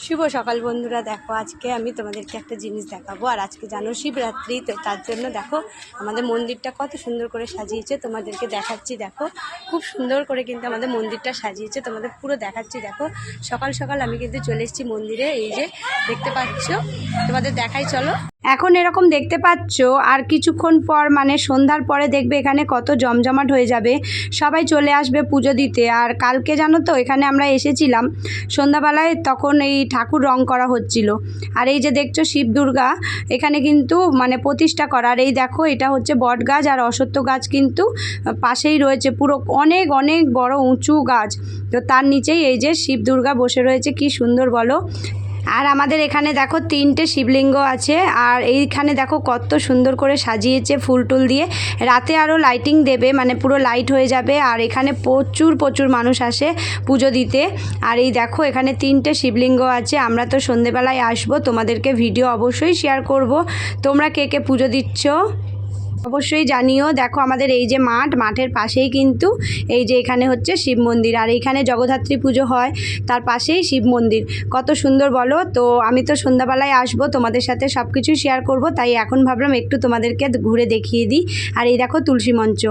শুভ সকাল বন্ধুরা। দেখো আজকে আমি তোমাদেরকে একটা জিনিস দেখাবো। আর আজকে জানো শিবরাত্রি, তো তার জন্য দেখো আমাদের মন্দিরটা কত সুন্দর করে সাজিয়েছে, তোমাদেরকে দেখাচ্ছি। দেখো খুব সুন্দর করে কিন্তু আমাদের মন্দিরটা সাজিয়েছে, তোমাদের পুরো দেখাচ্ছি। দেখো সকাল সকাল আমি কিন্তু চলে এসেছি মন্দিরে, এই যে দেখতে পাচ্ছ, তোমাদের দেখাই চলো। এখন এরকম দেখতে পাচ্ছ, আর কিছুক্ষণ পর মানে সন্ধ্যার পরে দেখবে এখানে কত জমজমাট হয়ে যাবে, সবাই চলে আসবে পুজো দিতে। আর কালকে জানো তো এখানে আমরা এসেছিলাম সন্ধ্যাবেলায়, তখন এই ঠাকুর রং করা হচ্ছিল। আর এই যে দেখছো শিব দুর্গা এখানে কিন্তু মানে প্রতিষ্ঠা করা। আর এই দেখো এটা হচ্ছে বট গাছ, আর অশ্বত্থ গাছ কিন্তু পাশেই রয়েছে, পুরো অনেক অনেক বড় উঁচু গাছ। তো তার নিচেই এই যে শিব দুর্গা বসে রয়েছে, কি সুন্দর বলো। আর আমাদের এখানে দেখো 3টে শিবলিঙ্গ আছে, আর এইখানে দেখো কত সুন্দর করে সাজিয়েছে ফুল টুল দিয়ে। রাতে আরও লাইটিং দেবে, মানে পুরো লাইট হয়ে যাবে। আর এখানে প্রচুর প্রচুর মানুষ আসে পুজো দিতে। আর এই দেখো এখানে 3টে শিবলিঙ্গ আছে। আমরা তো সন্ধেবেলায় আসবো, তোমাদেরকে ভিডিও অবশ্যই শেয়ার করব। তোমরা কে কে পুজো দিচ্ছ অবশ্যই জানিও। দেখো আমাদের এই যে মাঠের পাশেই কিন্তু এই যে এখানে হচ্ছে শিব মন্দির, আর এইখানে জগদ্ধাত্রী পুজো হয়, তার পাশেই শিব মন্দির। কত সুন্দর বলো। তো আমি তো সন্ধ্যাবেলায় আসবো, তোমাদের সাথে সব কিছুই শেয়ার করব, তাই এখন ভাবলাম একটু তোমাদেরকে ঘুরে দেখিয়ে দিই। আর এই দেখো তুলসী মঞ্চ।